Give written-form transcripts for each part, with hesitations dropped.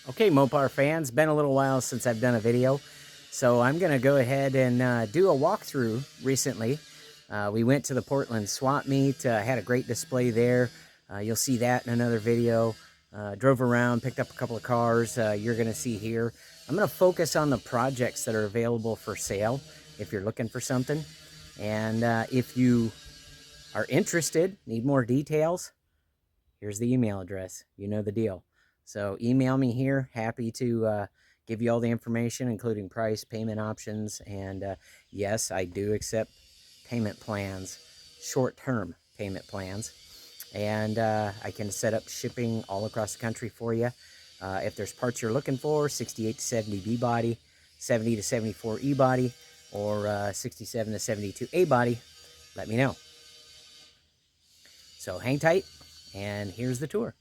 Okay, Mopar fans, been a little while since I've done a video, so I'm going to go ahead and do a walkthrough recently. We went to the Portland swap meet, had a great display there. You'll see that in another video. Drove around, picked up a couple of cars you're going to see here. I'm going to focus on the projects that are available for sale if you're looking for something. And if you are interested, need more details, here's the email address. You know the deal. So email me here. Happy to give you all the information, including price, payment options, and yes, I do accept payment plans, short-term payment plans, and I can set up shipping all across the country for you. If there's parts you're looking for, 68 to 70 B body, 70 to 74 E body, or 67 to 72 A body, let me know. So hang tight, and here's the tour.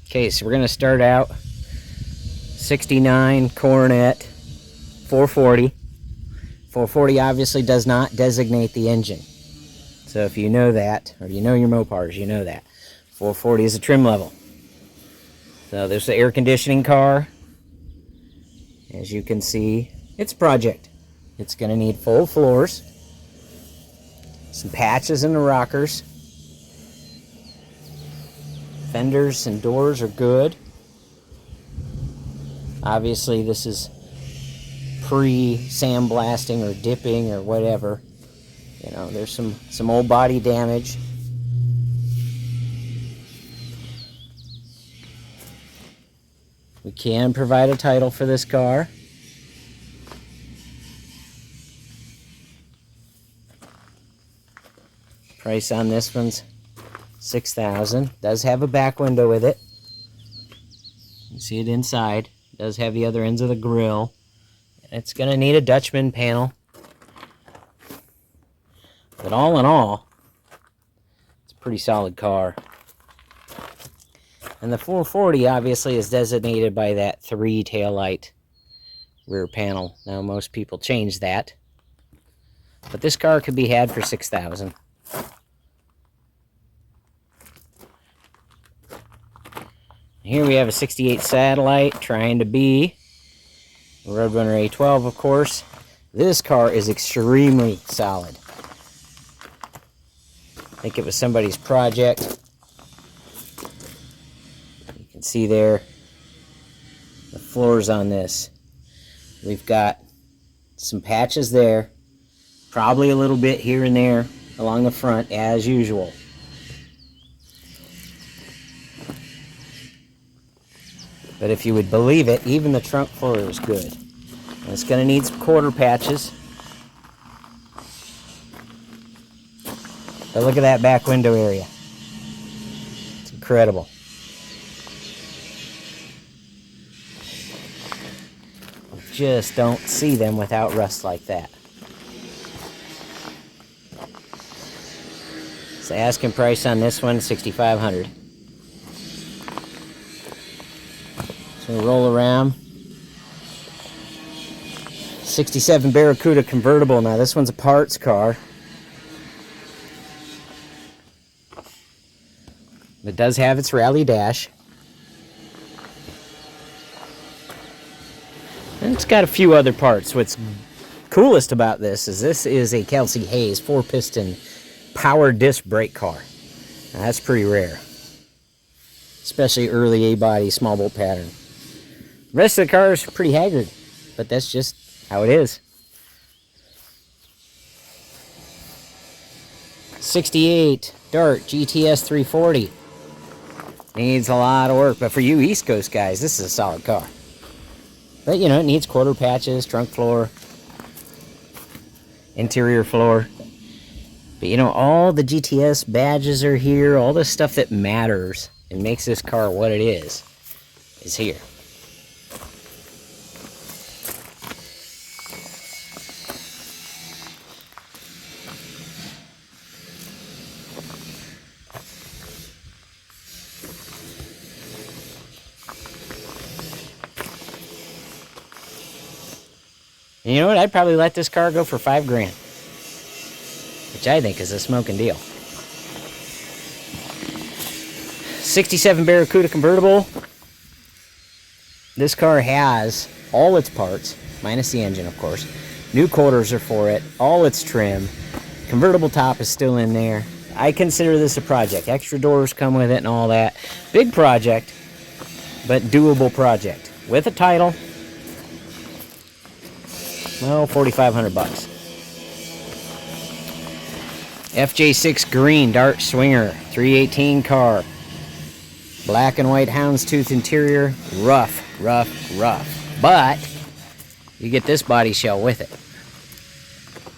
Okay, so we're going to start out 69 Coronet 440. 440 obviously does not designate the engine. So if you know that, or you know your Mopars, you know that. 440 is a trim level. So there's the air conditioning car. As you can see, it's a project. It's going to need full floors, some patches in the rockers. Fenders and doors are good. Obviously, this is pre-sandblasting or dipping or whatever. You know, there's some old body damage. We can provide a title for this car. Price on this one's $6,000. Does have a back window with it. You can see it inside. Does have the other ends of the grill. It's going to need a Dutchman panel. But all in all, it's a pretty solid car. And the 440 obviously is designated by that 3 taillight rear panel. Now most people change that. But this car could be had for $6,000. Here we have a 68 Satellite trying to be a Roadrunner A12, of course. This car is extremely solid. I think it was somebody's project. You can see there the floors on this. We've got some patches there, probably a little bit here and there along the front as usual. But if you would believe it, even the trunk floor is good. And it's going to need some quarter patches. But look at that back window area. It's incredible. You just don't see them without rust like that. So asking price on this one, $6,500. So we'll roll around. 67 Barracuda convertible. Now this one's a parts car. It does have its rally dash. And it's got a few other parts. What's coolest about this is a Kelsey Hayes 4-piston power disc brake car. Now that's pretty rare. Especially early A-body small bolt pattern. The rest of the car is pretty haggard, but that's just how it is. 68 Dart GTS 340. Needs a lot of work, but for you East Coast guys, this is a solid car. But you know, it needs quarter patches, trunk floor, interior floor. But you know, all the GTS badges are here, all the stuff that matters and makes this car what it is here. And you know what? I'd probably let this car go for $5 grand, which I think is a smoking deal. '67 Barracuda convertible. This car has all its parts, minus the engine, of course. New quarters are for it, all its trim. Convertible top is still in there. I consider this a project. Extra doors come with it and all that. Big project, but doable project. With a title, well, 4,500 bucks. FJ6 green Dart Swinger 318 car. Black and white houndstooth interior. Rough. But you get this body shell with it.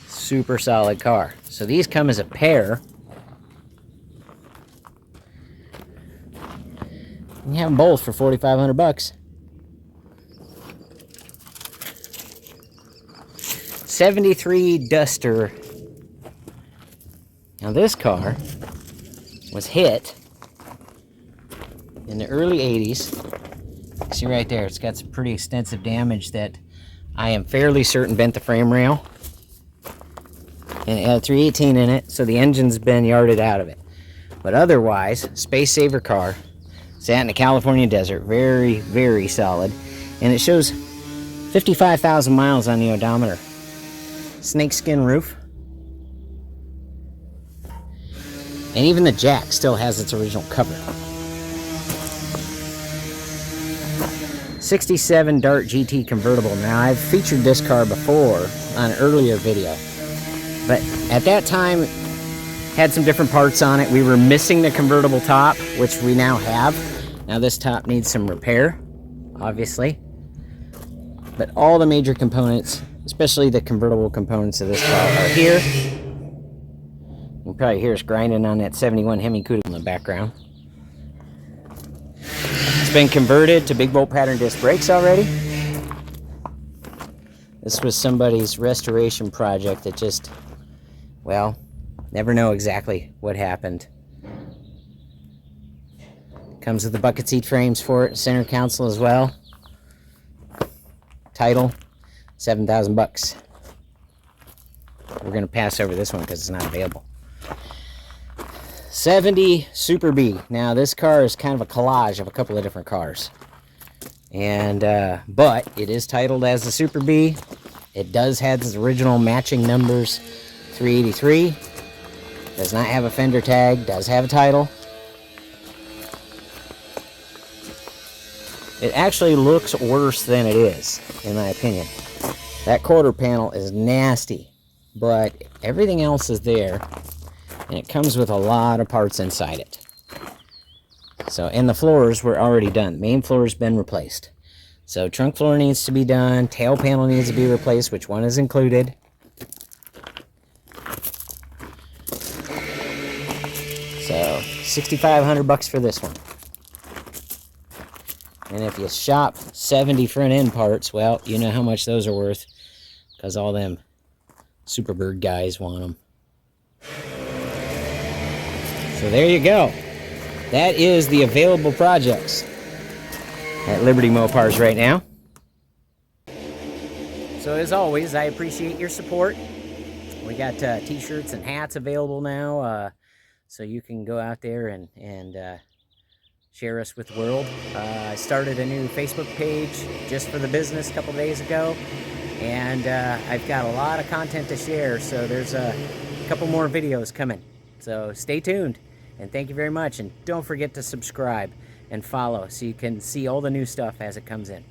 Super solid car. So these come as a pair. You have them both for 4,500 bucks. '73 Duster. Now this car was hit in the early 80s. See right there, it's got some pretty extensive damage that I am fairly certain bent the frame rail. And it had a 318 in it, so the engine's been yarded out of it. But otherwise, space saver car. Sat in the California desert, very, very solid. And it shows 55,000 miles on the odometer. Snakeskin roof. And even the jack still has its original cover. '67 Dart GT convertible. Now, I've featured this car before on an earlier video. But at that time, had some different parts on it. We were missing the convertible top, which we now have. Now this top needs some repair, obviously. But all the major components, especially the convertible components of this car, are here. You can probably hear us grinding on that 71 Hemi Cuda in the background. It's been converted to big bolt pattern disc brakes already. This was somebody's restoration project that just, well, never know exactly what happened. Comes with the bucket seat frames for it, center console as well. Title, 7,000 bucks. We're gonna pass over this one because it's not available. '70 Superbee. Now this car is kind of a collage of a couple of different cars. And, but it is titled as the Superbee. It does have its original matching numbers, 383. Does not have a fender tag, does have a title. It actually looks worse than it is, in my opinion. That quarter panel is nasty, but everything else is there, and it comes with a lot of parts inside it. So, and the floors were already done. The main floor has been replaced. So, trunk floor needs to be done, tail panel needs to be replaced, which one is included. So, 6,500 bucks for this one. And if you shop 70 front end parts, well, you know how much those are worth, because all them Superbird guys want them. So there you go. That is the available projects at Liberty Mopars right now. So as always, I appreciate your support. We got t-shirts and hats available now, so you can go out there and share us with the world. I started a new Facebook page just for the business a couple days ago, and I've got a lot of content to share, so there's a couple more videos coming. So stay tuned, and thank you very much, and don't forget to subscribe and follow so you can see all the new stuff as it comes in.